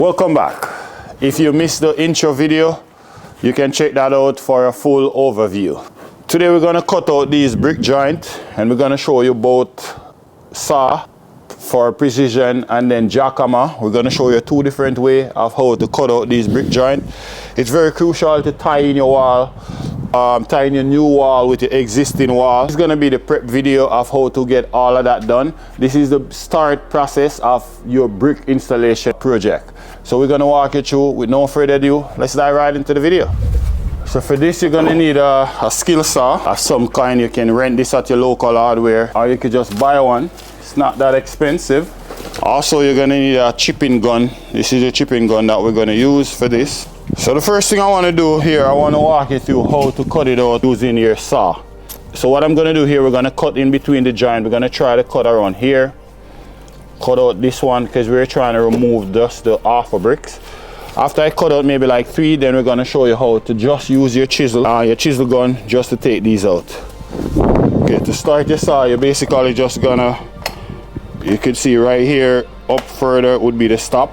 Welcome back. If you missed the intro video, you can check that out for a full overview. Today we're going to cut out these brick joints and we're going to show you both saw for precision and then jackhammer. We're going to show you two different ways of how to cut out these brick joints. It's very crucial to tie in your wall, tie in your new wall with your existing wall. It's going to be the prep video of how to get all of that done. This is the start process of your brick installation project. So we're going to walk you through. With no further ado, let's dive right into the video. So for this, you're going to need a skill saw of some kind. You can rent this at your local hardware or you could just buy one. It's not that expensive. Also, you're going to need a chipping gun. This is a chipping gun that we're going to use for this. So the first thing I want to do here, I want to walk you through how to cut it out using your saw. So what I'm going to do here, we're going to cut in between the joint. We're going to try to cut around here. Cut out this one because we're trying to remove just the offer bricks. After I cut out maybe like 3, then we're going to show you how to just use your chisel gun just to take these out. Okay, to start your saw, you're basically just gonna, you can see right here up further would be the stop,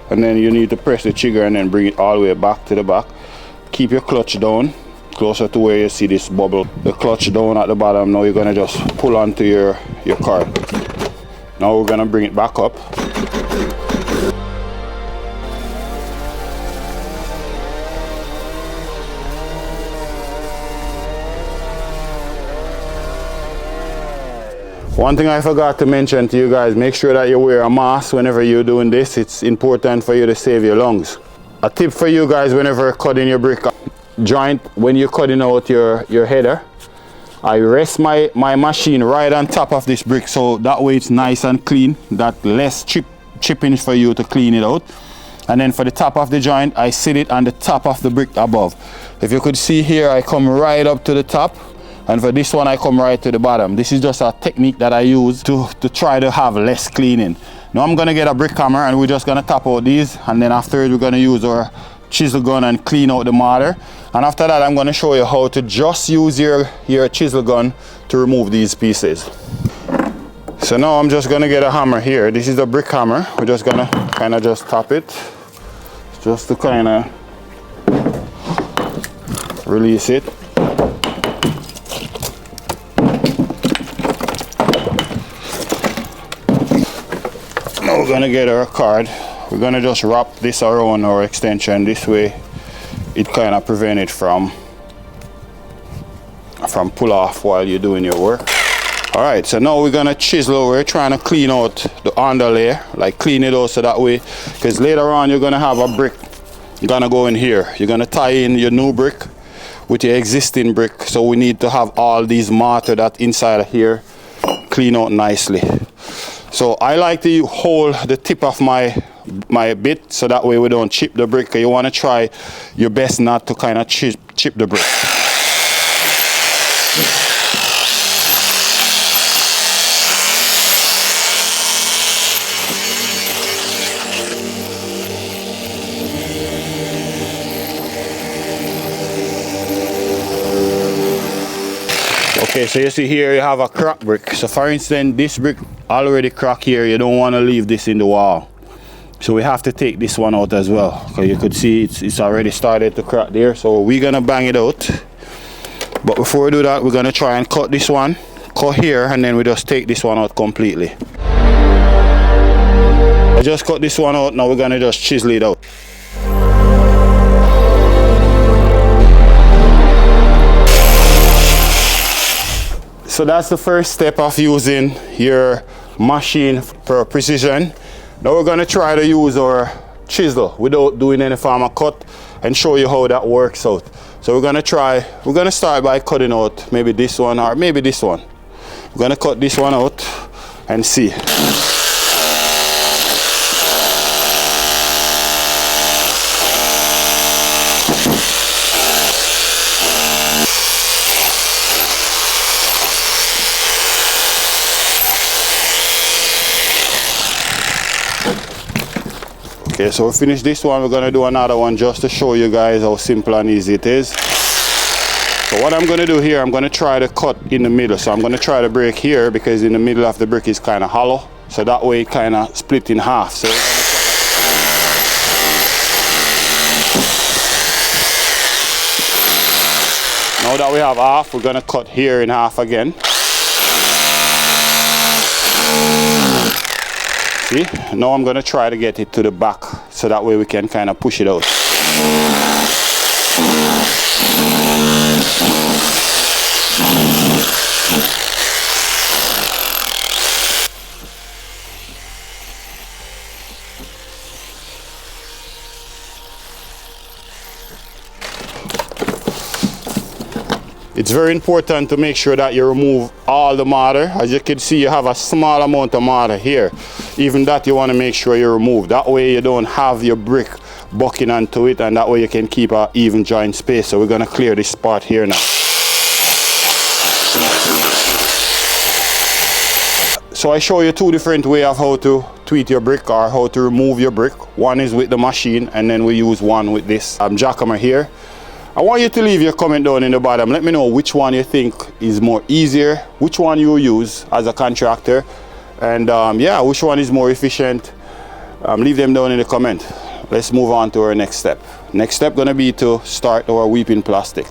and then you need to press the trigger and then bring it all the way back to the back. Keep your clutch down closer to where you see this bubble. The clutch down at the bottom. Now you're gonna just pull onto your card. Now we're gonna bring it back up. One thing I forgot to mention to you guys, make sure that you wear a mask whenever you're doing this. It's important for you to save your lungs. A tip for you guys, whenever cutting your brick joint, when you're cutting out your header, I rest my machine right on top of this brick, so that way it's nice and clean, that less chipping for you to clean it out. And then for the top of the joint, I sit it on the top of the brick above. If you could see here, I come right up to the top, and for this one I come right to the bottom. This is just a technique that I use to try to have less cleaning. Now I'm going to get a brick hammer and we're just going to tap out these, and then afterwards we're going to use our chisel gun and clean out the mortar. And after that, I'm going to show you how to just use your chisel gun to remove these pieces. So now I'm just going to get a hammer here. This is the brick hammer. We're just going to kind of just tap it just to kind of release it. Now we're going to get our card. We're going to just wrap this around our extension. This way it kind of prevents it from pull off while you're doing your work. Alright, so now we're going to chisel. We're trying to clean out the underlay, like clean it out so that way, because later on you're going to have a brick going to go in here. You're going to tie in your new brick with your existing brick, so we need to have all these mortar that inside of here clean out nicely. So I like to hold the tip of my bit so that way we don't chip the brick. You want to try your best not to kind of chip the brick. Okay, so you see here you have a crack brick. So for instance, this brick already cracked here. You don't want to leave this in the wall. So we have to take this one out as well. Okay, you could see it's already started to crack there. So we're gonna bang it out. But before we do that, we're gonna try and cut this one, cut here, and then we just take this one out completely. I just cut this one out. Now we're gonna just chisel it out. So that's the first step of using your machine for precision. Now we're going to try to use our chisel without doing any form of cut and show you how that works out. So we're going to start by cutting out maybe this one or maybe this one. We're going to cut this one out and see. Okay, so we finish this one. We're going to do another one just to show you guys how simple and easy it is. So what I'm going to do here, I'm going to try to cut in the middle. So I'm going to try to break here because in the middle of the brick is kind of hollow. So that way it kind of split in half. So Now that we have half, we're gonna cut here in half again. See, now I'm gonna try to get it to the back so that way we can kind of push it out. It's very important to make sure that you remove all the mortar. As you can see, you have a small amount of mortar here. Even that you want to make sure you remove. That way you don't have your brick bucking onto it, and that way you can keep an even joint space. So we're going to clear this spot here now. So I show you two different ways of how to tweak your brick or how to remove your brick. One is with the machine, and then we use one with this jackhammer here. I want you to leave your comment down in the bottom. Let me know which one you think is more easier, which one you use as a contractor, and yeah, which one is more efficient. Leave them down in the comment. Let's move on to our next step. Next step gonna be to start our weeping plastic.